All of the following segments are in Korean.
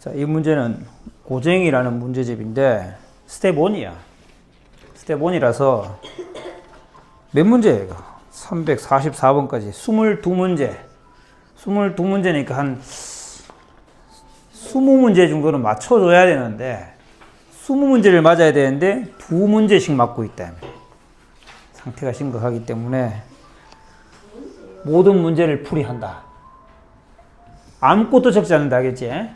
자, 이 문제는 고쟁이라는 문제집인데 스텝 1이야. 스텝 1이라서 몇 문제예요? 이거? 344번까지 22문제. 22문제니까 한 20문제 정도는 맞춰줘야 되는데 20문제를 맞아야 되는데 2문제씩 맞고 있다. 상태가 심각하기 때문에 모든 문제를 풀이한다. 아무것도 적지 않는다. 알겠지?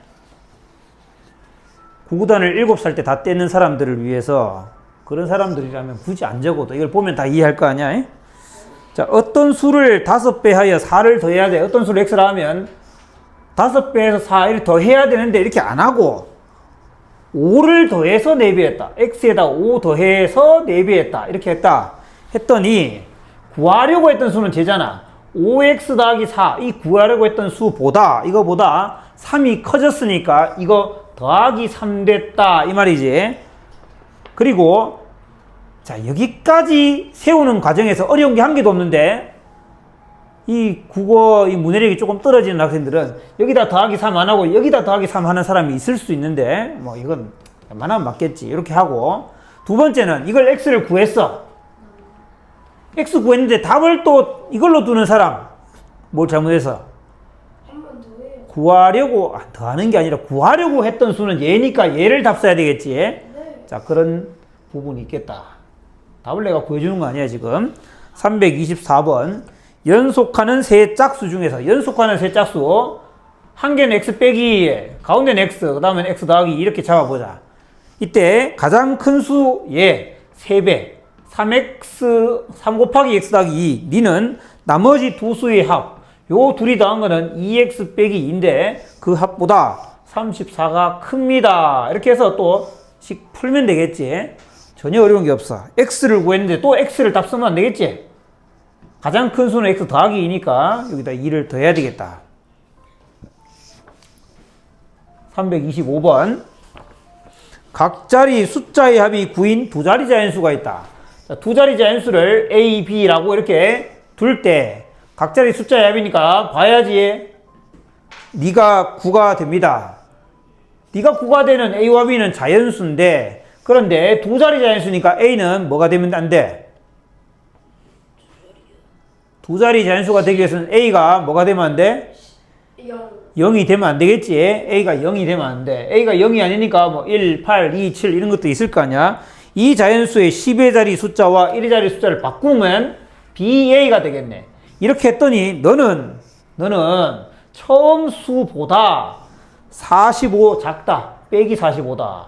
구구단을 7살 때 다 떼는 사람들을 위해서 그런 사람들이라면 굳이 안 적어도 이걸 보면 다 이해할 거 아니야? 자, 어떤 수를 5배 하여 4를 더해야 돼. 어떤 수를 x라 하면 5배에서 4를 더해야 되는데 이렇게 안 하고 5를 더해서 4배 했다. x에다 5 더해서 4배 했다. 이렇게 했다. 했더니 구하려고 했던 수는 쟤잖아. 5x 더하기 4. 이 구하려고 했던 수보다 이거보다 3이 커졌으니까 이거 더하기 3 됐다. 이 말이지. 그리고 자, 여기까지 세우는 과정에서 어려운 게 한 개도 없는데 이 국어 이 문해력이 조금 떨어지는 학생들은 여기다 더하기 3 안 하고 여기다 더하기 3 하는 사람이 있을 수 있는데 뭐 이건 웬만하면 맞겠지. 이렇게 하고 두 번째는 이걸 x를 구했어. x 구했는데 답을 또 이걸로 두는 사람 뭘 잘못해서 구하려고 더하는 게 아니라 구하려고 했던 수는 얘니까 얘를 답 써야 되겠지. 네. 자, 그런 부분이 있겠다. 답을 내가 구해주는 거 아니야 지금. 324번 연속하는 세 짝수 중에서 연속하는 세 짝수 한 개는 x 빼기 가운데는 x 그 다음엔 x 더하기 이렇게 잡아보자. 이때 가장 큰 수 얘 3배 3x 3 곱하기 x 더하기 2 니는 나머지 두 수의 합 요 둘이 더한 거는 2x 빼기 2인데 그 합보다 34가 큽니다. 이렇게 해서 또 씩 풀면 되겠지. 전혀 어려운 게 없어. x를 구했는데 또 x를 답 쓰면 안 되겠지. 가장 큰 수는 x 더하기 2니까 여기다 2를 더해야 되겠다. 325번 각 자리 숫자의 합이 9인 두 자리 자연수가 있다. 자, 두 자리 자연수를 a, b라고 이렇게 둘 때 각자리 숫자의 합이니까 봐야지. 네가 9가 됩니다. 네가 9가 되는 A와 B는 자연수인데 그런데 두 자리 자연수니까 A는 뭐가 되면 안 돼? 두 자리 자연수가 되기 위해서는 A가 뭐가 되면 안 돼? 0이 되면 안 되겠지. A가 0이 되면 안 돼. A가 0이 아니니까 뭐 1, 8, 2, 7 이런 것도 있을 거 아니야. 이 자연수의 10의 자리 숫자와 1의 자리 숫자를 바꾸면 BA가 되겠네. 이렇게 했더니 너는 처음 수보다 45 작다. 빼기 45다.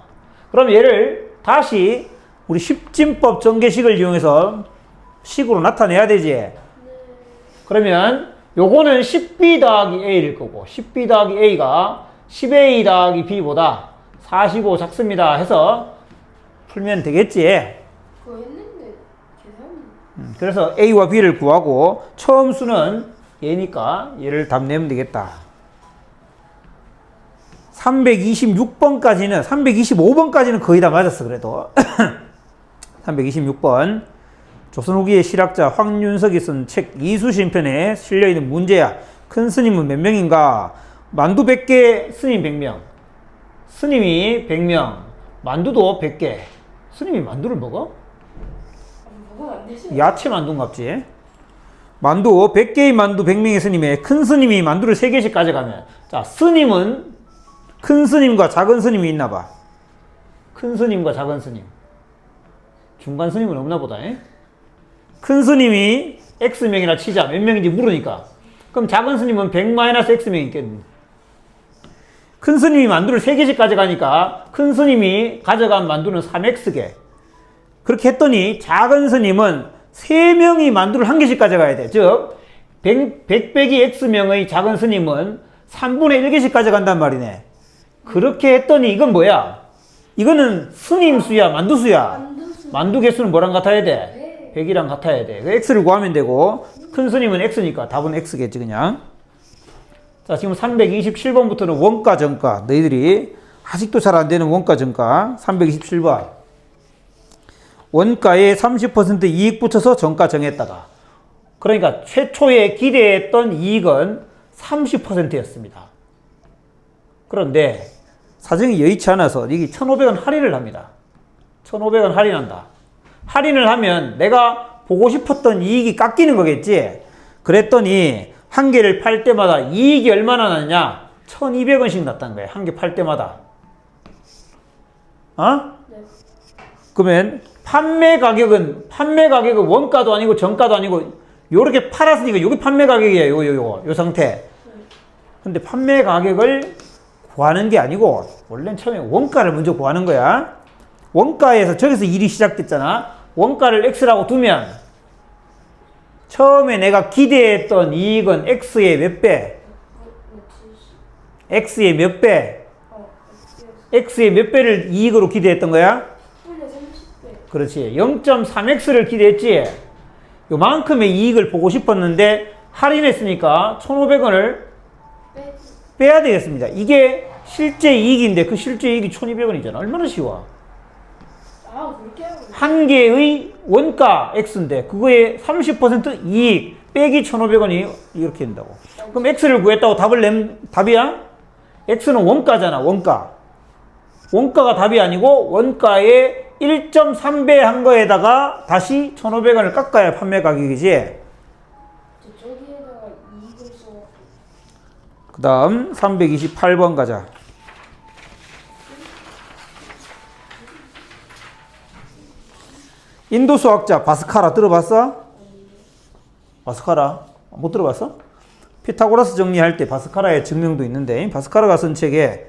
그럼 얘를 다시 우리 십진법 전개식을 이용해서 식으로 나타내야 되지. 그러면 요거는 10b 더하기 a일 거고 10b 더하기 a가 10a 더하기 b보다 45 작습니다 해서 풀면 되겠지. 그거 했는데 계산이 그래서 A와 B를 구하고 처음 수는 얘니까 얘를 답 내면 되겠다. 326번까지는 325번까지는 거의 다 맞았어. 그래도 326번 조선 후기의 실학자 황윤석이 쓴 책 이수신편에 실려있는 문제야. 큰 스님은 몇 명인가? 만두 100개, 스님 100명. 스님이 100명, 만두도 100개. 스님이 만두를 먹어? 먹으면 안 되지. 야채 만두인갑지. 만두 100개의 만두 100명의 스님에 큰 스님이 만두를 3개씩 가져가면 자 스님은 큰 스님과 작은 스님이 있나 봐. 큰 스님과 작은 스님. 중간 스님은 없나 보다. 큰 스님이 X명이나 치자. 몇 명인지 물으니까. 그럼 작은 스님은 100-X명 있겠네. 큰 스님이 만두를 3개씩 가져가니까 큰 스님이 가져간 만두는 3X개. 그렇게 했더니 작은 스님은 3명이 만두를 1개씩 가져가야 돼. 즉 100 빼기 X명의 작은 스님은 3분의 1개씩 가져간단 말이네. 그렇게 했더니 이건 뭐야? 이거는 스님 수야 만두 수야? 만두 개수는 뭐랑 같아야 돼? 100이랑 같아야 돼. X를 구하면 되고 큰 스님은 X니까 답은 X겠지 그냥. 자, 지금 327번부터는 원가 정가. 너희들이 아직도 잘 안 되는 원가 정가. 327번. 원가에 30% 이익 붙여서 정가 정했다가. 그러니까 최초에 기대했던 이익은 30%였습니다. 그런데 사정이 여의치 않아서 이게 1,500원 할인을 합니다. 1,500원 할인한다. 할인을 하면 내가 보고 싶었던 이익이 깎이는 거겠지. 그랬더니 한 개를 팔 때마다 이익이 얼마나 났냐? 1,200원씩 났다는 거야. 한 개 팔 때마다. 어? 네. 그러면 판매 가격은 원가도 아니고 정가도 아니고 요렇게 팔았으니까 요게 판매 가격이에요. 요 상태. 근데 판매 가격을 구하는 게 아니고 원래는 처음에 원가를 먼저 구하는 거야. 원가에서 저기서 일이 시작됐잖아. 원가를 X라고 두면 처음에 내가 기대했던 이익은 X의 몇 배? X의 몇 배? X의 몇 배를 이익으로 기대했던 거야? 30배. 그렇지. 0.3X를 기대했지. 요만큼의 이익을 보고 싶었는데 할인했으니까 1,500원을 빼야 되겠습니다. 이게 실제 이익인데 그 실제 이익이 1,200원이잖아. 얼마나 쉬워. 아, 그렇게 하면 한 개의 원가 X인데 그거에 30% 이익 빼기 1,500원이 이렇게 된다고. 그럼 X를 구했다고 답이야? X는 원가잖아. 원가가 답이 아니고 원가에 1.3배 한 거에다가 다시 1,500원을 깎아야 판매 가격이지. 저기에다가 이익을 써. 그 다음 328번 가자. 인도 수학자 바스카라 들어봤어? 바스카라 못 들어봤어? 피타고라스 정리할 때 바스카라의 증명도 있는데 바스카라가 쓴 책에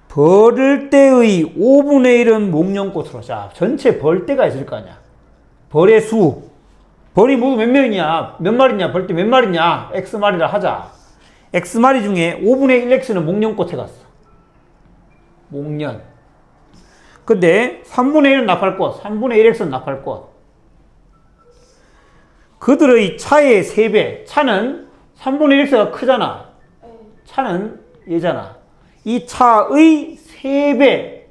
벌을 때의 5분의 1은 목련꽃으로. 자, 전체 벌떼가 있을 거 아니야. 벌의 수. 벌이 모두 몇 명이냐? 몇 마리냐? 벌떼 몇 마리냐? X마리라 하자. X마리 중에 5분의 1X는 목련꽃에 갔어. 목련. 근데 3분의 1은 나팔꽃, 3분의 1X는 나팔꽃. 그들의 차의 3배. 차는 3분의 1X가 크잖아. 차는 얘잖아. 이 차의 3배.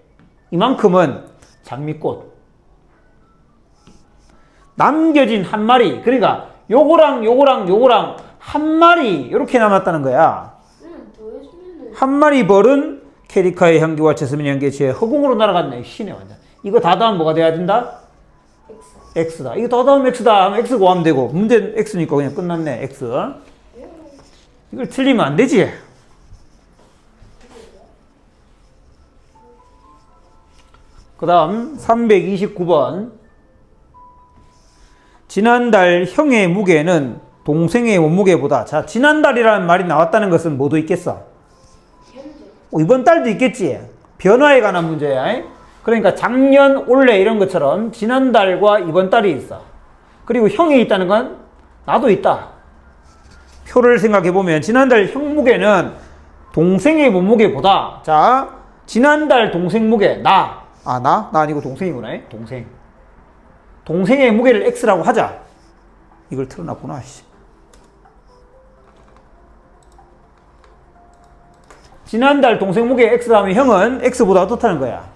이만큼은 장미꽃. 남겨진 한 마리. 그러니까 요거랑 한 마리 이렇게 남았다는 거야. 더해주면은 한 마리 벌은 캐리카의 향기와 제스민 향기의 지혜 허공으로 날아갔네. 신의 완전. 이거 다 더하면 뭐가 돼야 된다? X다. 이거 더 더하면 X다 하면 X 구하면 되고 문제는 X니까 그냥 끝났네. X. 이걸 틀리면 안 되지. 그 다음 329번. 지난달 형의 무게는 동생의 몸무게보다. 자, 지난달이라는 말이 나왔다는 것은 뭐도 있겠어? 이번 달도 있겠지. 변화에 관한 문제야. 그러니까 작년, 올해 이런 것처럼 지난달과 이번 달이 있어. 그리고 형이 있다는 건 나도 있다. 표를 생각해 보면 지난달 형 무게는 동생의 몸무게보다. 자, 지난달 동생 무게 나 아니고 동생이구나. 동생의 무게를 X라고 하자. 이걸 틀어놨구나. 지난달 동생 무게 X 하면 형은 X보다 어떻다는 거야?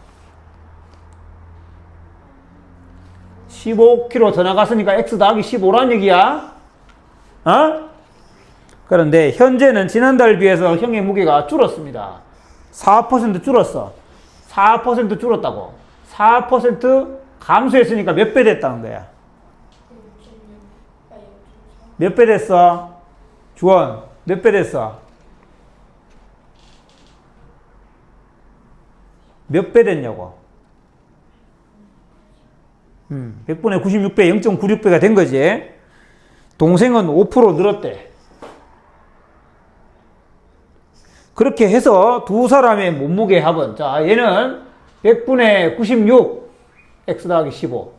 15kg 더 나갔으니까 X 더하기 15라는 얘기야. 어? 그런데 현재는 지난달 비해서 형의 무게가 줄었습니다. 4% 줄었어. 4% 줄었다고. 4% 감소했으니까 몇 배 됐다는 거야? 몇 배 됐어? 주원, 몇 배 됐어? 몇 배 됐냐고? 100분의 96배, 0.96배가 된 거지. 동생은 5% 늘었대. 그렇게 해서 두 사람의 몸무게 합은, 자, 얘는 100분의 96, X 더하기 15.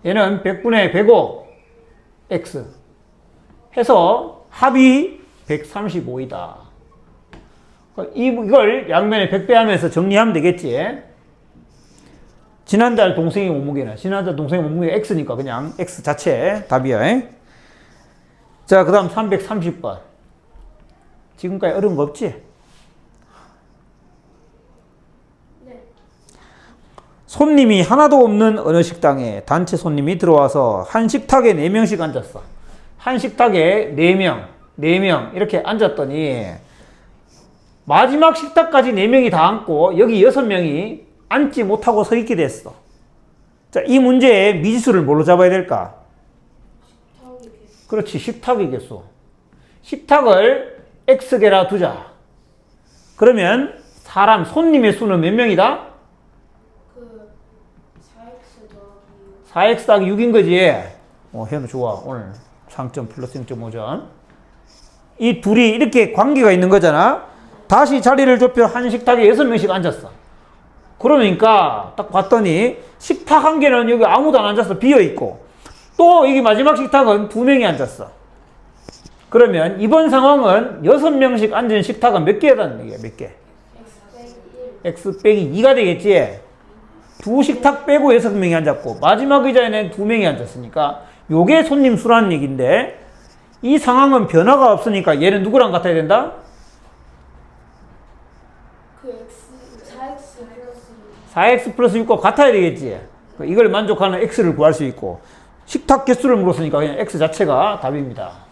얘는 100분의 105, X. 해서 합이 135이다. 이걸 양면에 100배 하면서 정리하면 되겠지. 지난달 동생의 몸무게는, 지난달 동생의 몸무게가 X니까 그냥 X 자체 답이야. 자, 그 다음 330번. 지금까지 어려운 거 없지? 네. 손님이 하나도 없는 어느 식당에 단체 손님이 들어와서 한 식탁에 4명씩 앉았어. 한 식탁에 4명 이렇게 앉았더니 마지막 식탁까지 4명이 다 앉고 여기 6명이 앉지 못하고 서 있게 됐어. 자, 이 문제의 미지수를 뭘로 잡아야 될까? 그렇지, 식탁이겠소. 식탁을 x개라 두자. 그러면 사람, 손님의 수는 몇 명이다? 그 4x 더하기 4x 더하기 6인 거지. 현우 좋아. 오늘 상점 플러스 0.5점. 이 둘이 이렇게 관계가 있는 거잖아. 다시 자리를 좁혀 한 식탁에 6명씩 앉았어. 그러니까 딱 봤더니 식탁 한 개는 여기 아무도 안 앉았어. 비어있고. 또 여기 마지막 식탁은 2명이 앉았어. 그러면 이번 상황은 6명씩 앉은 식탁은 몇 개라는 얘기야? 몇 개? x 빼기 2가 되겠지. 두 식탁 빼고 6명이 앉았고 마지막 의자에는 2명이 앉았으니까 요게 손님 수라는 얘기인데 이 상황은 변화가 없으니까 얘는 누구랑 같아야 된다? 그 4x 플러스 4x 플러스 6과 같아야 되겠지. 이걸 만족하는 x를 구할 수 있고 식탁 개수를 물었으니까 그냥 x 자체가 답입니다.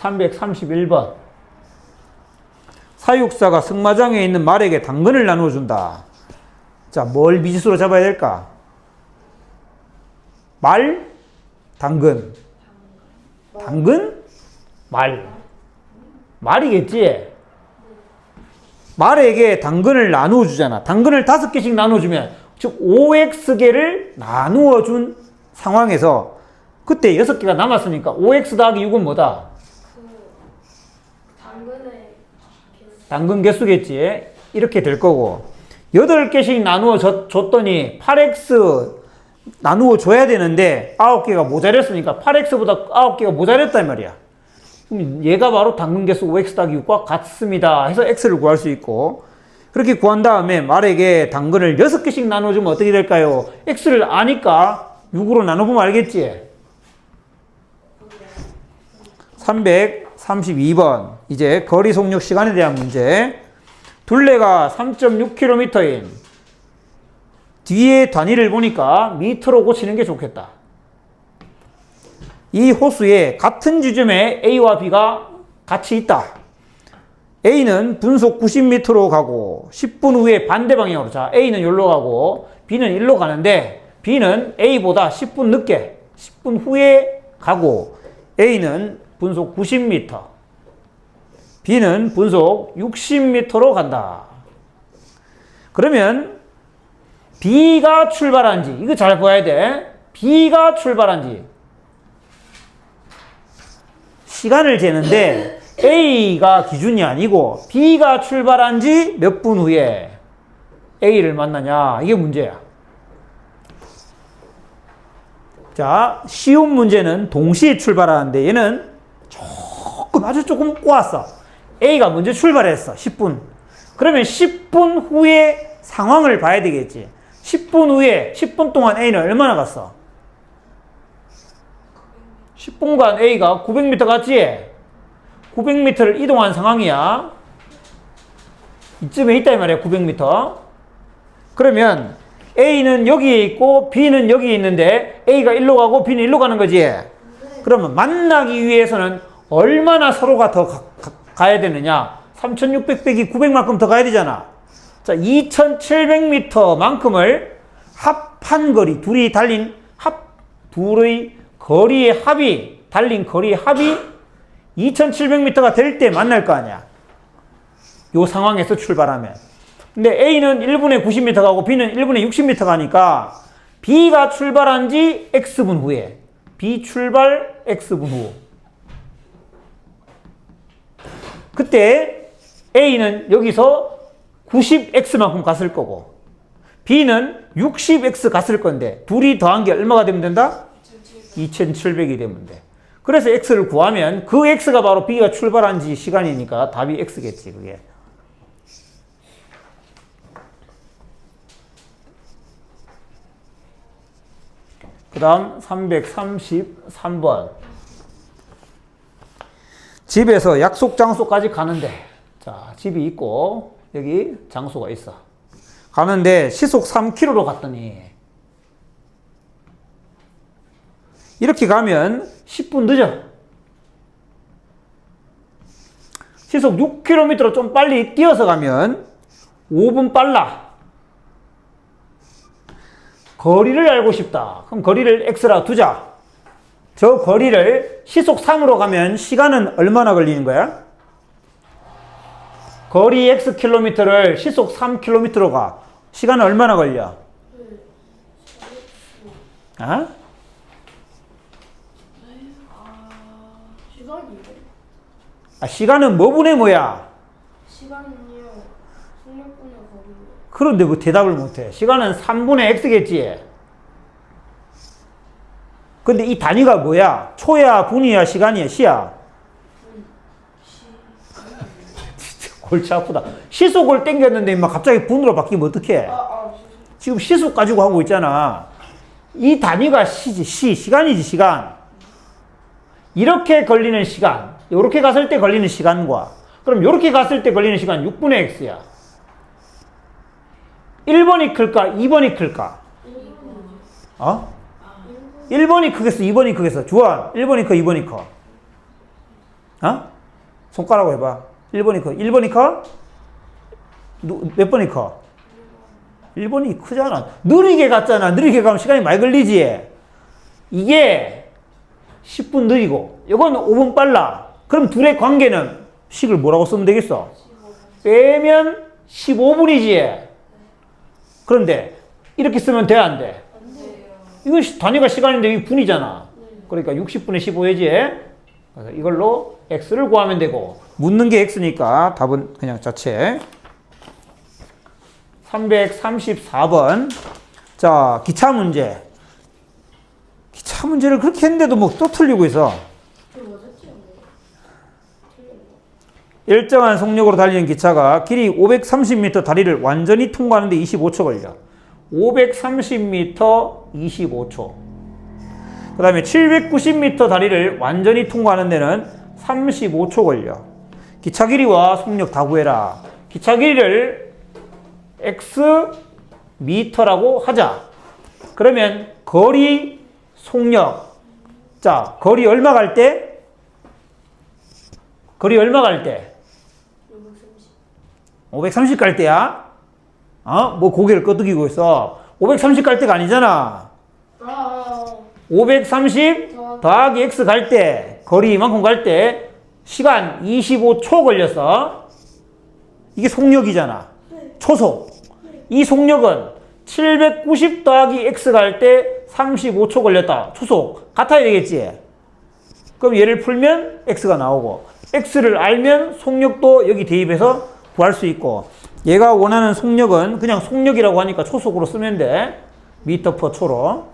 (331번) 사육사가 승마장에 있는 말에게 당근을 나누어 준다. 자, 뭘 미지수로 잡아야 될까? 말, 당근. 당근, 말. 말이겠지? 말에게 당근을 나누어 주잖아. 당근을 5개씩 나누어 주면, 즉 5x개를 나누어 준 상황에서 그때 6개가 남았으니까 5x 더하기 6은 뭐다? 당근 개수겠지. 이렇게 될 거고 8개씩 나누어 줬더니 8x 나누어 줘야 되는데 9개가 모자랐으니까 8x보다 9개가 모자랐단 말이야. 그럼 얘가 바로 당근 개수 5x 더하기 6과 같습니다 해서 x를 구할 수 있고, 그렇게 구한 다음에 말에게 당근을 6개씩 나눠주면 어떻게 될까요? x를 아니까 6으로 나눠보면 알겠지? 332번 이제 거리 속력 시간에 대한 문제. 둘레가 3.6km인 뒤에 단위를 보니까 미터로 고치는 게 좋겠다. 이 호수에 같은 지점에 A와 B가 같이 있다. A는 분속 90m로 가고 10분 후에 반대 방향으로, 자 A는 여기로 가고 B는 일로 가는데 B는 A보다 10분 늦게 10분 후에 가고 A는 분속 90m, B는 분속 60m로 간다. 그러면 B가 출발한지, 이거 잘 봐야 돼. B가 출발한지 시간을 재는데 A가 기준이 아니고 B가 출발한지 몇 분 후에 A를 만나냐, 이게 문제야. 자, 쉬운 문제는 동시에 출발하는데 얘는 아주 조금 꼬았어. A가 먼저 출발했어. 10분. 그러면 10분 후에 상황을 봐야 되겠지. 10분 후에 10분 동안 A는 얼마나 갔어? 10분간 A가 900m 갔지? 900m를 이동한 상황이야. 이쯤에 있다 이 말이야. 900m. 그러면 A는 여기에 있고 B는 여기에 있는데 A가 일로 가고 B는 일로 가는 거지. 그러면 만나기 위해서는 얼마나 서로가 더 가야 되느냐? 3600 빼기 900만큼 더 가야 되잖아. 자, 2700m만큼을 합한 거리, 둘이 달린 둘의 거리의 합이, 달린 거리의 합이 2700m가 될 때 만날 거 아니야. 요 상황에서 출발하면. 근데 A는 1분에 90m 가고 B는 1분에 60m 가니까 B가 출발한 지 X분 후에, B 출발 X분 후. 그때 A는 여기서 90X만큼 갔을 거고 B는 60X 갔을 건데 둘이 더한 게 얼마가 되면 된다? 2700이 되면 돼. 그래서 X를 구하면 그 X가 바로 B가 출발한 지 시간이니까 답이 X겠지, 그게. 그 다음 333번. 집에서 약속 장소까지 가는데, 자, 집이 있고 여기 장소가 있어. 가는데 시속 3km로 갔더니 이렇게 가면 10분 늦어. 시속 6km로 좀 빨리 뛰어서 가면 5분 빨라. 거리를 알고 싶다. 그럼 거리를 x라 두자. 저 거리를 시속 3으로 가면 시간은 얼마나 걸리는 거야? 거리 x 킬로미터를 시속 3km로 가. 시간은 얼마나 걸려? 아? 시간이요? 아, 시간은 뭐분의 뭐야? 시간은요. 속력분의 거리요. 그런데 그 대답을 못해. 시간은 3분의 x겠지. 근데 이 단위가 뭐야? 초야, 분이야, 시간이야, 시야? 진짜 골치 아프다. 시속을 땡겼는데 막 갑자기 분으로 바뀌면 어떡해? 지금 시속 가지고 하고 있잖아. 이 단위가 시지, 시간이지, 시간. 이렇게 걸리는 시간, 이렇게 갔을 때 걸리는 시간과, 그럼 이렇게 갔을 때 걸리는 시간 6분의 x야. 1번이 클까? 2번이 클까? 어? 1번이 크겠어? 2번이 크겠어? 주원, 1번이 커? 2번이 커? 어? 손가락으로 해봐. 1번이 커? 1번이 커? 몇 번이 커? 1번이 크잖아. 느리게 갔잖아. 느리게 가면 시간이 많이 걸리지. 이게 10분 느리고 이건 5분 빨라. 그럼 둘의 관계는 식을 뭐라고 쓰면 되겠어? 빼면 15분이지. 그런데 이렇게 쓰면 돼, 안 돼? 이건 단위가 시간인데 이 분이잖아. 그러니까 60분의 15회지. 그래서 이걸로 x를 구하면 되고, 묻는 게 x니까 답은 그냥 자체. 334번. 자, 기차 문제. 기차 문제를 그렇게 했는데도 뭐 또 틀리고 있어. 일정한 속력으로 달리는 기차가 길이 530m 다리를 완전히 통과하는데 25초 걸려. 530m 25초. 그 다음에 790m 다리를 완전히 통과하는 데는 35초 걸려. 기차 길이와 속력 다 구해라. 기차 길이를 x 미터라고 하자. 그러면 거리, 속력. 자, 거리 얼마 갈 때? 거리 얼마 갈 때? 530 갈 때야? 뭐 고개를 끄덕이고 있어. 530 갈 때가 아니잖아. 530 더하기 x 갈 때, 거리 이만큼 갈 때, 시간 25초 걸렸어. 이게 속력이잖아. 초속. 이 속력은 790 더하기 x 갈 때 35초 걸렸다. 초속. 같아야 되겠지? 그럼 얘를 풀면 x가 나오고, x를 알면 속력도 여기 대입해서 구할 수 있고, 얘가 원하는 속력은 그냥 속력이라고 하니까 초속으로 쓰면 돼. 미터 퍼 초로.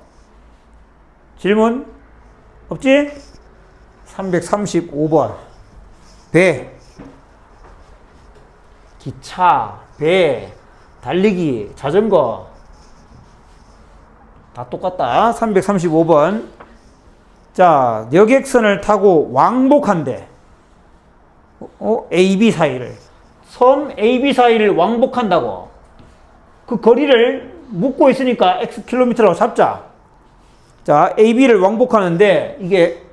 질문? 없지? 335번. 배. 기차, 배, 달리기, 자전거. 다 똑같다. 335번. 자, 여객선을 타고 왕복한대. A, B 사이를. 섬 A, B 사이를 왕복한다고. 그 거리를 묻고 있으니까 x 킬로미터라고 잡자. 자, A, B를 왕복하는데 이게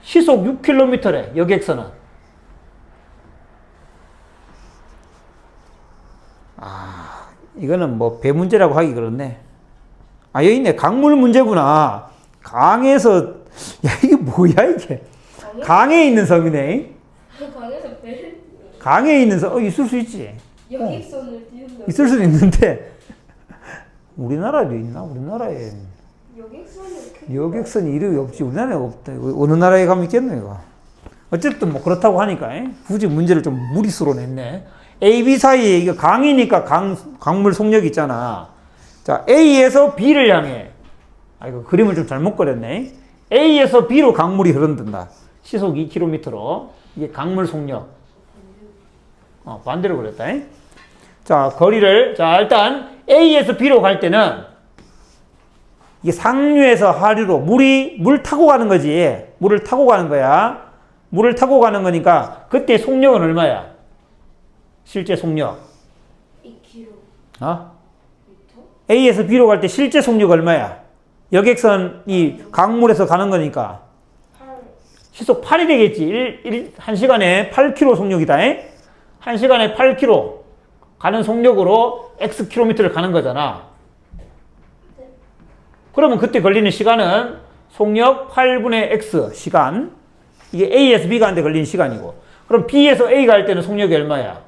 시속 6km래, 여객선은. 이거는 뭐 배 문제라고 하기 그렇네. 여기 있네. 강물 문제구나. 강에서, 야, 이게 뭐야, 이게. 강에 있는 섬이네. 강에서 배 강에 있는 섬, 있을 수 있지. 여객선을 띄운다. 있을 수도 있는데, 우리나라에도 있나? 우리나라에. 여객선이 이름이 없지. 우리나라에 없다. 어느 나라에 가면 있겠노, 이거. 어쨌든 뭐 그렇다고 하니까, 굳이 문제를 좀 무리수로 냈네. A, B 사이에 이거 강이니까 강물 속력 있잖아. 자, A에서 B를 향해. 이거 그림을 좀 잘못 그렸네. A에서 B로 강물이 흐른단다. 시속 2km로. 이게 강물 속력. 반대로 그렸다. 자, 거리를, 자, 일단 A에서 B로 갈 때는 이게 상류에서 하류로 물 타고 가는 거지. 물을 타고 가는 거야. 물을 타고 가는 거니까 그때 속력은 얼마야? 실제 속력. 2km. A에서 B로 갈 때 실제 속력 얼마야? 여객선이 강물에서 가는 거니까 시속 8이 되겠지. 1시간에 8km 속력이다. 1시간에 8km 가는 속력으로 x 킬로미터를 가는 거잖아. 그러면 그때 걸리는 시간은 속력 8분의 x 시간. 이게 A에서 B 가는데 걸리는 시간이고. 그럼 B에서 A 갈 때는 속력이 얼마야?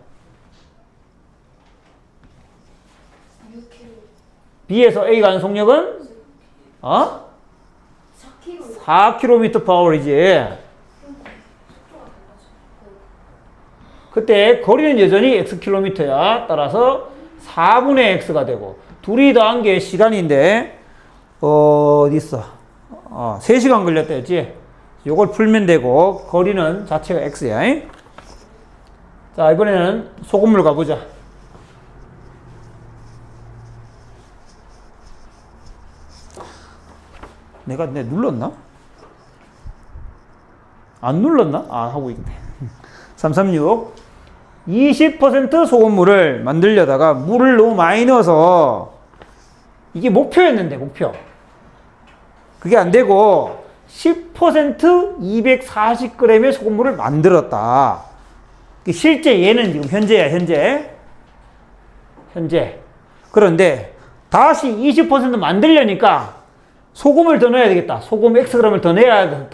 6km. B에서 A 가는 속력은 4km. 4km/h이지. 그때 거리는 여전히 x킬로미터야. 따라서 4분의 x가 되고 둘이 더한 게 시간인데 어디 있어? 3시간 걸렸다 했지. 요걸 풀면 되고 거리는 자체가 x야. 자, 이번에는 소금물 가보자. 내가 눌렀나? 안 눌렀나? 하고 있네. 336. 20% 소금물을 만들려다가 물을 너무 많이 넣어서 이게 목표였는데, 목표. 그게 안 되고 10% 240g의 소금물을 만들었다. 실제 얘는 지금 현재야, 현재. 그런데 다시 20% 만들려니까 소금을 더 넣어야 되겠다. 소금 Xg을 더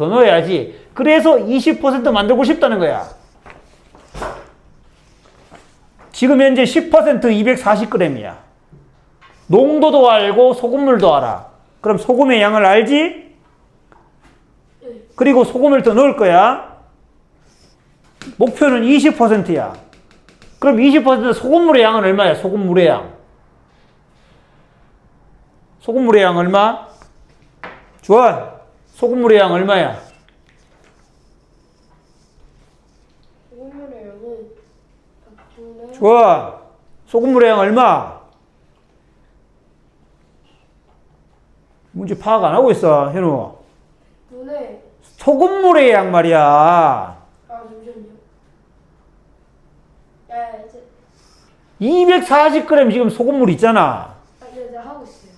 넣어야지. 그래서 20% 만들고 싶다는 거야. 지금 현재 10% 240g이야. 농도도 알고 소금물도 알아. 그럼 소금의 양을 알지? 그리고 소금을 더 넣을 거야. 목표는 20%야. 그럼 20% 소금물의 양은 얼마야? 소금물의 양. 소금물의 양 얼마? 주원, 소금물의 양 얼마야? 소금물의 양은 100분의 주원, 소금물의 양 얼마? 문제 파악 안 하고 있어, 현우. 분의 소금물의 양 말이야. 잠시만요. 야, 이제 240g 지금 소금물 있잖아. 이제 하고 있어요.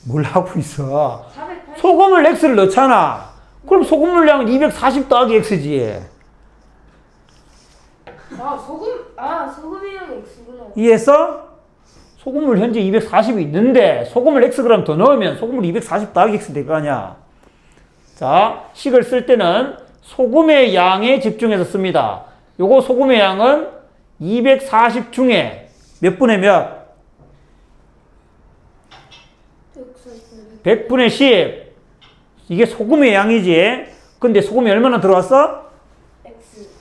뭘 하고 있어? 480. 소금을 X를 넣잖아. 그럼 소금물 양은 240 더하기 X지. 소금의 양이 X구나. 이해했어? 소금물 현재 240이 있는데 소금을 Xg 더 넣으면 소금물 240 더하기 X 될 거 아니야. 자, 식을 쓸 때는 소금의 양에 집중해서 씁니다. 요거 소금의 양은 240 중에 몇 분의 몇? 100분의 10. 이게 소금의 양이지. 근데 소금이 얼마나 들어왔어?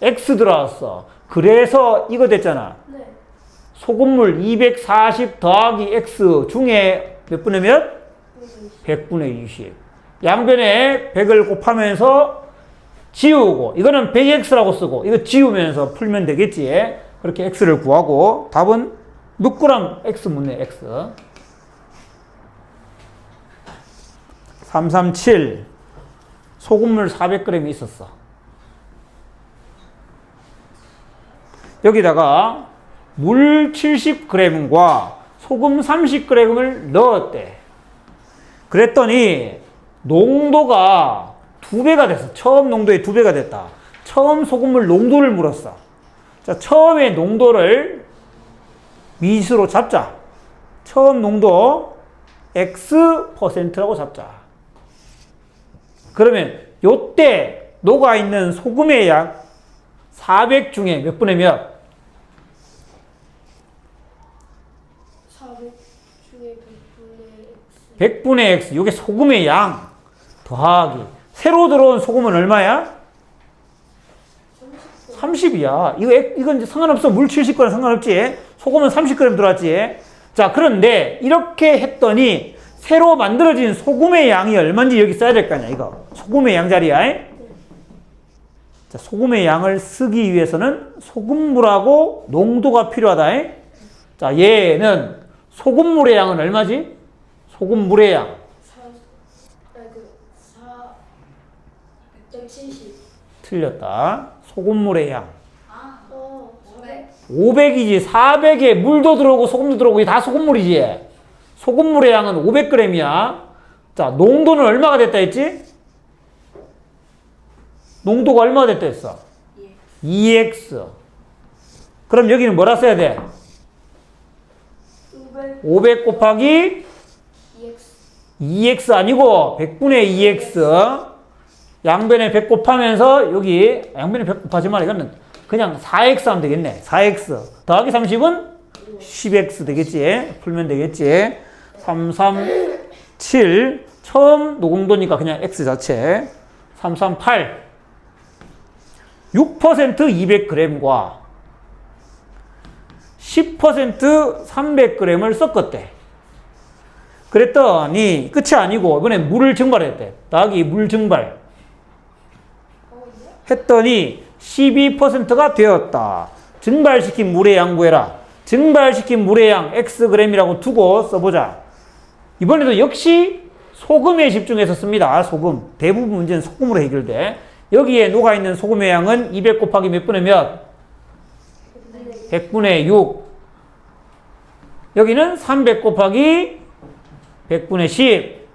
X 들어왔어. 그래서 이거 됐잖아. 네. 소금물 240 더하기 X 중에 몇 분의 몇? 100분의 20. 양변에 100을 곱하면서 지우고, 이거는 100x라고 쓰고, 이거 지우면서 풀면 되겠지. 그렇게 x를 구하고, 답은 몇 그램 x 묻네, x. 337. 소금물 400g이 있었어. 여기다가 물 70g과 소금 30g을 넣었대. 그랬더니 농도가 2배가 됐어. 처음 농도의 2배가 됐다. 처음 소금물 농도를 물었어. 자, 처음에 농도를 미수로 잡자. 처음 농도 X%라고 잡자. 그러면 요때 녹아있는 소금의 양 400 중에 몇 분의 몇? 400 중에 100분의 X. 100분의 X. 요게 소금의 양 더하기. 새로 들어온 소금은 얼마야? 30이야. 이건 이제 상관없어. 물 70g 상관없지. 소금은 30g 들어왔지. 자, 그런데 이렇게 했더니 새로 만들어진 소금의 양이 얼마인지 여기 써야 될 거 아니야, 이거. 소금의 양 자리야. 자, 소금의 양을 쓰기 위해서는 소금물하고 농도가 필요하다. 자, 얘는 소금물의 양은 얼마지? 소금물의 양. 170. 틀렸다. 소금물의 양. 500. 500이지. 400에 물도 들어오고 소금도 들어오고 이게 다 소금물이지. 소금물의 양은 500g이야. 자, 농도는 얼마가 됐다 했지? 농도가 얼마가 됐다 했어? 2x. 그럼 여기는 뭐라 써야 돼? 500 곱하기 2x 아니고 100분의 2x. 양변에 100 곱하면서 여기 양변에 100 곱하지 마. 이거는 그냥 4x 하면 되겠네. 4x 더하기 30은 10x 되겠지. 풀면 되겠지. 337 처음 노공도니까 그냥 x 자체. 338 6% 200g과 10% 300g을 섞었대. 그랬더니 끝이 아니고 이번에 물을 증발했대. 더하기 물 증발 했더니 12%가 되었다. 증발시킨 물의 양 구해라. 증발시킨 물의 양 xg이라고 두고 써보자. 이번에도 역시 소금에 집중해서 씁니다. 소금. 대부분 문제는 소금으로 해결돼. 여기에 녹아있는 소금의 양은 200 곱하기 몇 분의 몇? 100분의 6. 여기는 300 곱하기 100분의 10.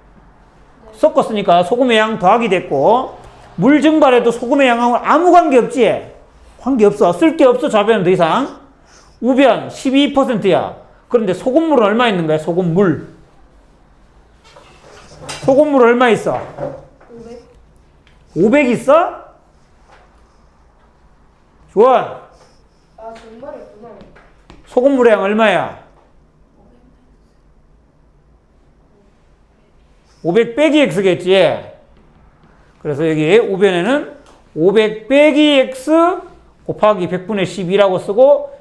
섞었으니까 소금의 양 더하기 됐고, 물 증발에도 소금의 양하고 아무 관계 없지? 관계 없어. 쓸 게 없어. 좌변은 더 이상. 우변 12%야. 그런데 소금물은 얼마 있는 거야? 소금물. 소금물 얼마 있어? 500 있어? 좋아. 아, 정말이었구나. 소금물의 양 얼마야? 500 빼기 x겠지? 그래서 여기 우변에는 500 빼기 x 곱하기 100분의 12라고 쓰고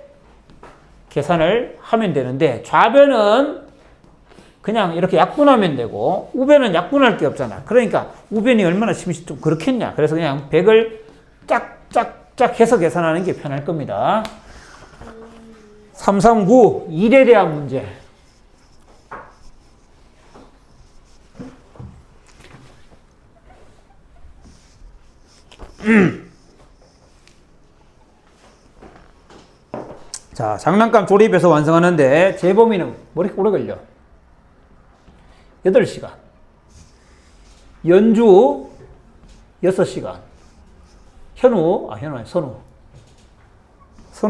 계산을 하면 되는데, 좌변은 그냥 이렇게 약분하면 되고 우변은 약분할 게 없잖아. 그러니까 우변이 얼마나 심시 좀 그렇겠냐. 그래서 그냥 100을 짝짝짝 해서 계산하는 게 편할 겁니다. 339 일에 대한 문제. 자, 장난감 조립해서 완성하는데 재범위는 뭐 이렇게 오래 걸려? 8시간. 연주 6시간. 선우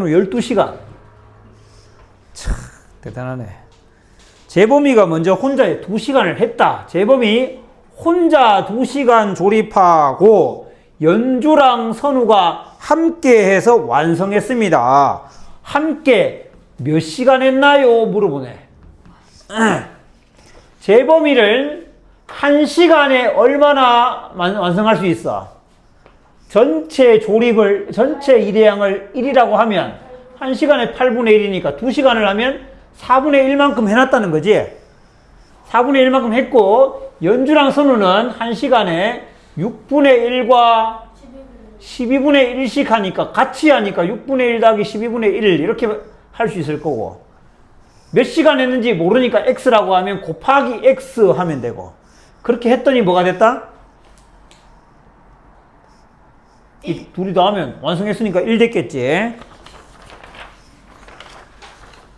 12시간. 참 대단하네. 재범이가 먼저 혼자 2시간을 했다. 재범이 혼자 2시간 조립하고 연주랑 선우가 함께 해서 완성했습니다. 함께 몇 시간 했나요? 물어보네. 재범이를 1시간에 얼마나 완성할 수 있어? 전체 조립을, 전체 일의양을 1이라고 하면 1시간에 8분의 1이니까 2시간을 하면 4분의 1만큼 해놨다는 거지. 4분의 1만큼 했고, 연주랑 선우는 1시간에 6분의 1과 12분의 1씩 하니까, 같이 하니까 6분의 1 더하기 12분의 1 이렇게 할 수 있을 거고, 몇 시간 했는지 모르니까 x라고 하면 곱하기 x 하면 되고, 그렇게 했더니 뭐가 됐다? 이 둘이 더하면 완성했으니까 1 됐겠지.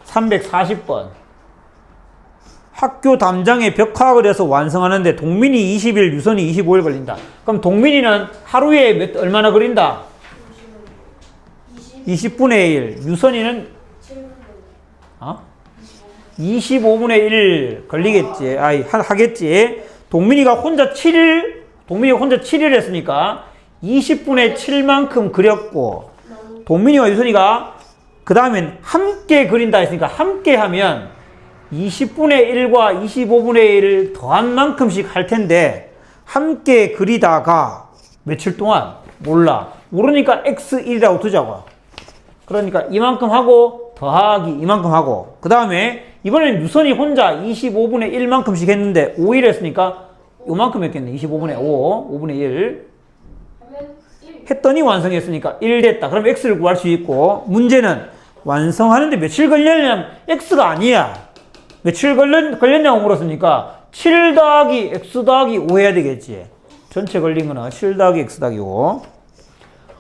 340번. 학교 담장에 벽화를 해서 완성하는데 동민이 20일, 유선이 25일 걸린다. 그럼 동민이는 하루에 얼마나 그린다? 20분의 1. 유선이는 25분의 1 걸리겠지. 하겠지. 동민이가 혼자 7일 했으니까 20분의 7만큼 그렸고, 동민이와 유선이가 그 다음엔 함께 그린다 했으니까 함께 하면 20분의 1과 25분의 1을 더한 만큼씩 할 텐데, 함께 그리다가 며칠 동안 모르니까 x1이라고 두자고. 그러니까 이만큼 하고 더하기 이만큼 하고, 그 다음에 이번엔 유선이 혼자 25분의 1만큼씩 했는데 5일 했으니까 요만큼 했겠네. 25분의 5, 5분의 1 했더니 완성했으니까 1 됐다. 그럼 x를 구할 수 있고, 문제는 완성하는데 며칠 걸렸냐면 x가 아니야. 며칠 걸렸냐고 물었으니까 7 더하기 x 더하기 5 해야 되겠지. 전체 걸린 거는 7 더하기 x 더하기 5.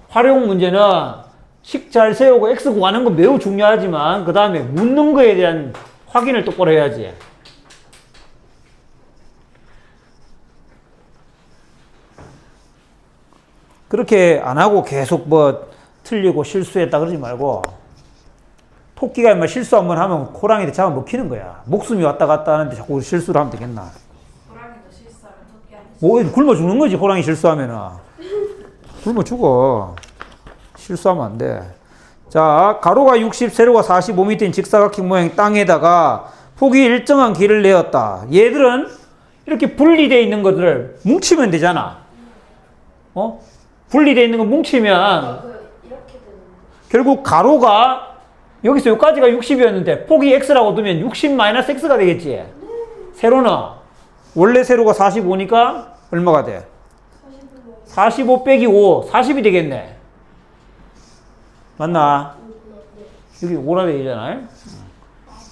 활용 문제는 식 잘 세우고 x 구하는 건 매우 중요하지만 그 다음에 묻는 거에 대한 확인을 똑바로 해야지. 그렇게 안 하고 계속 뭐 틀리고 실수했다 그러지 말고 토끼가 뭐 실수 한번 하면 호랑이한테 잡아 먹히는 거야. 목숨이 왔다 갔다 하는데 자꾸 실수를 하면 되겠나. 호랑이도 실수하면 토끼한테 뭐 굶어 죽는 거지 호랑이 실수하면은. 굶어 죽어. 실수하면 안 돼. 자, 가로가 60, 세로가 45m인 직사각형 모양 땅에다가 폭이 일정한 길을 내었다. 얘들은 이렇게 분리되어 있는 것들을 뭉치면 되잖아. 분리되어 있는 거 뭉치면 이렇게 되는 결국 가로가 여기서 여기까지가 60이었는데 폭이 x라고 두면 60-x가 되겠지. 세로는 원래 세로가 45니까 얼마가 돼? 45 빼기 5, 40이 되겠네. 맞나? 여기 5라 되잖아요.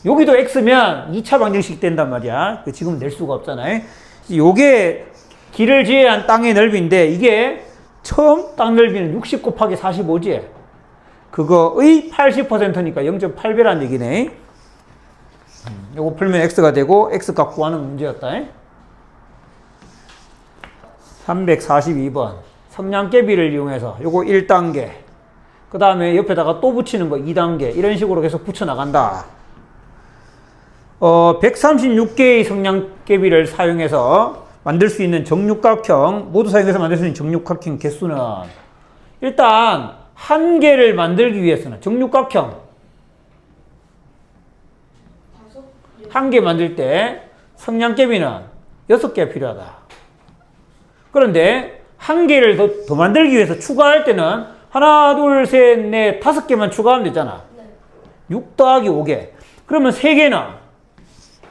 여기도 x면 2차 방정식 된단 말이야. 지금 낼 수가 없잖아요. 요게 길을 제외한 땅의 넓이인데 이게 처음 땅 넓이는 60 곱하기 45지. 그거의 80%니까 0.8배라는 얘기네. 요거 풀면 x가 되고 x값 구하는 문제였다. 342번 성량계비를 이용해서 요거 1단계 그 다음에 옆에다가 또 붙이는 거 2단계 이런 식으로 계속 붙여나간다. 136개의 성량계비를 사용해서 만들 수 있는 정육각형 모두 사용해서 만들 수 있는 정육각형 개수는 일단 한 개를 만들기 위해서는 정육각형 한 개 만들 때 성량계비는 6개 필요하다. 그런데 한 개를 더 만들기 위해서 추가할 때는 하나, 둘, 셋, 넷, 5개만 추가하면 되잖아. 6 더하기 5개. 그러면 3개는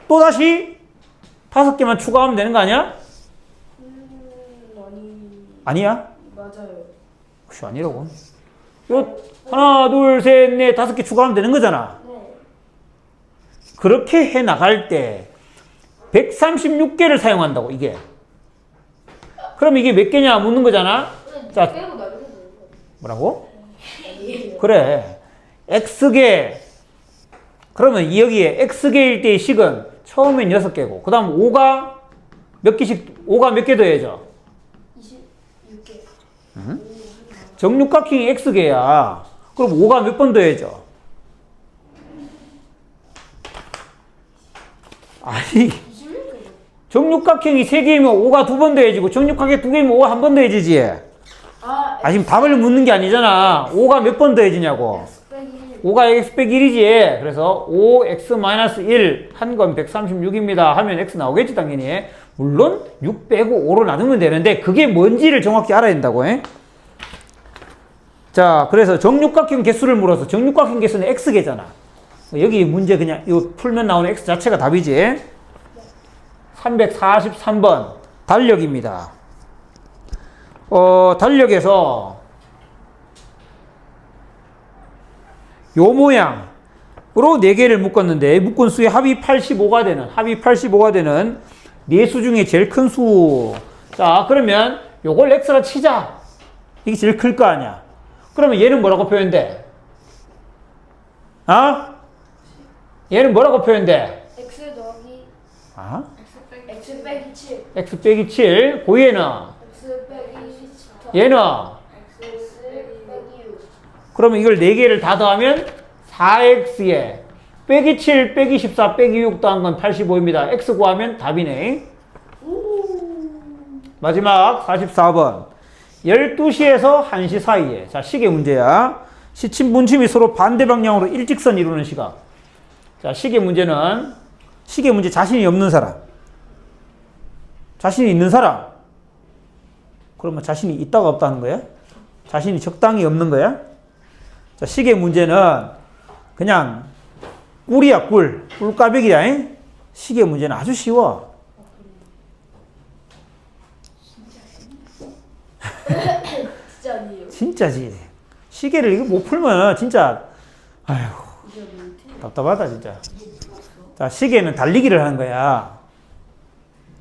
또다시 5개만 추가하면 되는 거 아니야? 아니야? 맞아요. 혹시 아니라고? 요 하나, 둘, 셋, 넷, 5개 추가하면 되는 거잖아. 네. 그렇게 해 나갈 때 136개를 사용한다고 이게. 그럼 이게 몇 개냐 묻는 거잖아. 자, 빼고 나누면 되는 거예요. 뭐라고? 아니에요. 그래. X개. 그러면 여기에 X개일 때의 식은 처음엔 6개고, 그 다음 5가 몇 개씩, 5가 몇 개 더해져? 26개. 정육각형이 X개야. 그럼 5가 몇 번 더해져? 아니, 26개. 정육각형이 3개이면 5가 2번 더해지고, 정육각형 2개이면 5가 1번 더해지지. 지금 답을 묻는 게 아니잖아. 5가 몇 번 더해지냐고. X 빼기 5가 x 빼기 1이지. 그래서 5x-1 한 건 136입니다. 하면 x 나오겠지 당연히. 물론 6 빼고 5로 나누면 되는데 그게 뭔지를 정확히 알아야 된다고. 자, 그래서 정육각형 개수를 물어서 정육각형 개수는 x개잖아. 여기 문제 그냥 이거 풀면 나오는 x 자체가 답이지. 343번 달력입니다. 달력에서 요 모양으로 4개를 묶었는데 묶은 수의 합이 85가 되는 4수 중에 제일 큰 수. 자, 그러면 요걸 x라 치자. 이게 제일 클 거 아니야. 그러면 얘는 뭐라고 표현돼? 얘는 뭐라고 표현돼? X 더하기 X 빼기 X 빼기 7. x 빼기 7. 고얘는 X 빼기 14. 얘는 X 빼기 6. 그러면 이걸 4개를 다 더하면 4x에 빼기 7 빼기 14 빼기 6 더한 건 85입니다. x 구하면 답이네. 마지막 44번 12시에서 1시 사이에. 자, 시계 문제야. 시침 분침이 서로 반대 방향으로 일직선 이루는 시각. 자, 시계 문제 자신이 없는 사람, 자신이 있는 사람. 그러면 자신이 있다가 없다는 거야? 자신이 적당히 없는 거야? 자, 시계 문제는 그냥 꿀이야, 꿀까백이야. 잉? 시계 문제는 아주 쉬워. 진짜 아니에요. 진짜지. 시계를 이거 못 풀면 진짜 아휴 답답하다 진짜. 자, 시계는 달리기를 하는 거야.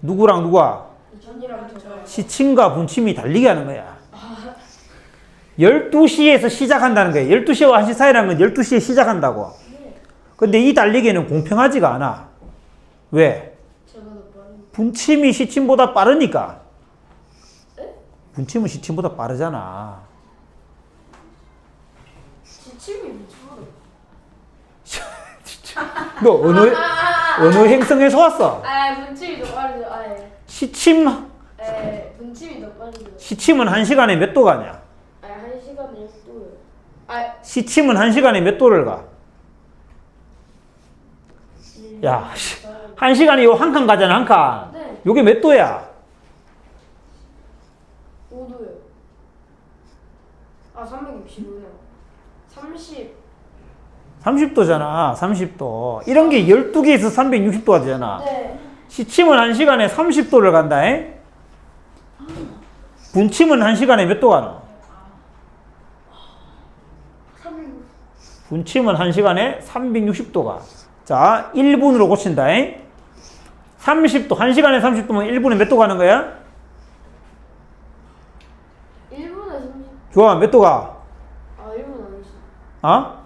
누구랑 누가? 전이랑 저랑. 시침과 분침이 달리기 하는 거야. 12시에서 시작한다는 거야. 12시와 1시 사이라는 건 12시에 시작한다고. 근데 이 달리기는 공평하지가 않아. 왜? 제가 더 빠른. 분침이 시침보다 빠르니까. 분침은 시침보다 빠르잖아. 지침이 무슨 너 어느 행성에서 왔어? 분침이 더 빠르죠. 시침, 분침이 더 빠르죠. 시침은 1시간에 몇 도 가냐? 1시간에 6도요. 시침은 1시간에 몇 도를 가? 야, 1시간에 요 한 칸 가잖아, 한 칸. 네. 요게 몇 도야? 5도요. 365요. 30도잖아, 30도. 이런 게 12개에서 360도가 되잖아. 네. 시침은 1시간에 30도를 간다, 에? 분침은 1시간에 몇 도 가노? 360. 분침은 1시간에 360도가. 자, 1분으로 고친다, 에? 30도, 1시간에 30도면 1분에 몇 도 가는 거야? 1분에 30. 좋아, 몇 도가? 1분 아니지. 어?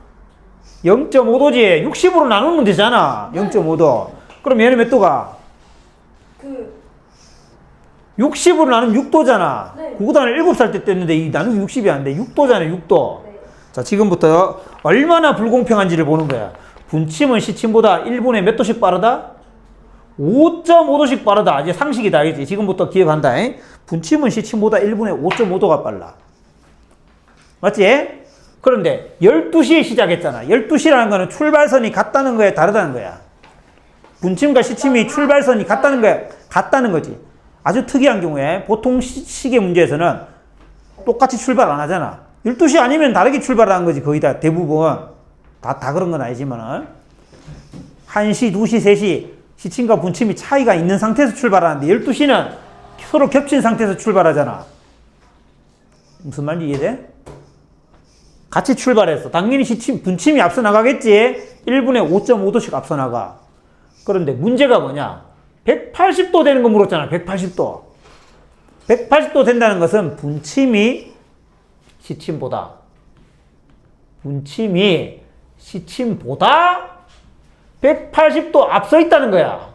0.5도지. 60으로 나누면 되잖아. 0.5도. 그럼 얘는 몇 도가? 60으로 나누면 6도잖아. 네. 구구단을 7살 때 뗐는데 이 나누기 60이 안 돼. 6도잖아, 6도. 네. 자, 지금부터 얼마나 불공평한지를 보는 거야. 분침은 시침보다 1분에 몇 도씩 빠르다? 5.5도씩 빠르다. 이제 상식이다. 알겠지? 지금부터 기억한다. 잉? 분침은 시침보다 1분에 5.5도가 빨라. 맞지? 그런데 12시에 시작했잖아. 12시라는 거는 출발선이 같다는 거야, 다르다는 거야? 분침과 시침이 출발선이 같다는 거야, 같다는 거지. 아주 특이한 경우에 보통 시계 문제에서는 똑같이 출발 안 하잖아. 12시 아니면 다르게 출발하는 거지. 거의 다 대부분. 다 그런 건 아니지만은 1시, 2시, 3시 시침과 분침이 차이가 있는 상태에서 출발하는데 12시는 서로 겹친 상태에서 출발하잖아. 무슨 말인지 이해돼? 같이 출발했어. 당연히 분침이 앞서 나가겠지. 1분에 5.5도씩 앞서 나가. 그런데 문제가 뭐냐? 180도 되는 거 물었잖아. 180도. 180도 된다는 것은 분침이 시침보다 180도 앞서 있다는 거야.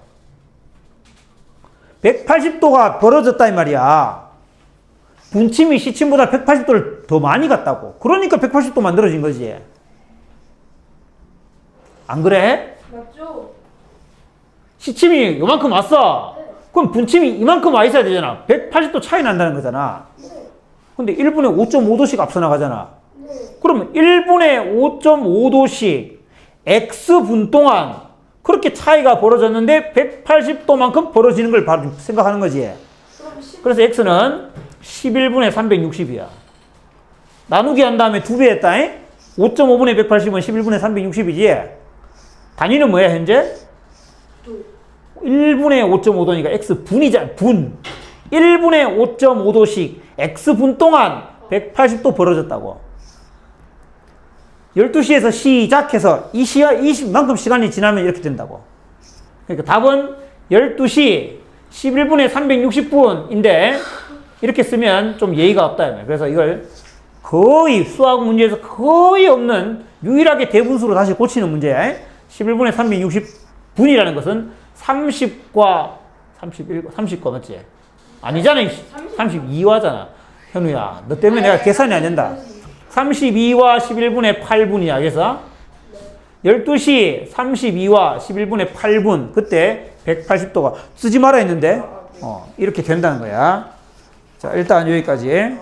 180도가 벌어졌다 이 말이야. 분침이 시침보다 180도를 더 많이 갔다고. 그러니까 180도 만들어진 거지. 안 그래? 맞죠? 시침이 요만큼 왔어. 네. 그럼 분침이 이만큼 와 있어야 되잖아. 180도 차이 난다는 거잖아. 네. 근데 1분에 5.5도씩 앞서 나가잖아. 네. 그러면 1분에 5.5도씩 X분 동안 그렇게 차이가 벌어졌는데 180도만큼 벌어지는 걸 바로 생각하는 거지. 그럼 10. 그래서 X는 11분의 360이야. 나누기 한 다음에 2배 했다. 5.5분의 180은 11분의 360이지. 단위는 뭐야 현재? 1분의 5.5도니까 X분이잖아. 분. 1분의 5.5도씩 X분 동안 180도 벌어졌다고. 12시에서 시작해서 이 만큼 시간이 지나면 이렇게 된다고. 그러니까 답은 12시 11분에 360분인데 이렇게 쓰면 좀 예의가 없다. 그래서 이걸 거의 수학 문제에서 거의 없는 유일하게 대분수로 다시 고치는 문제. 11분에 360분이라는 것은 30과 30과 맞지? 아니잖아. 32와잖아. 현우야, 너 때문에 내가 계산이 안 된다. 32와 11분의 8분이야. 그래서 12시 32와 11분의 8분 그때 180도가 쓰지 말아 했는데 이렇게 된다는 거야. 자, 일단 여기까지.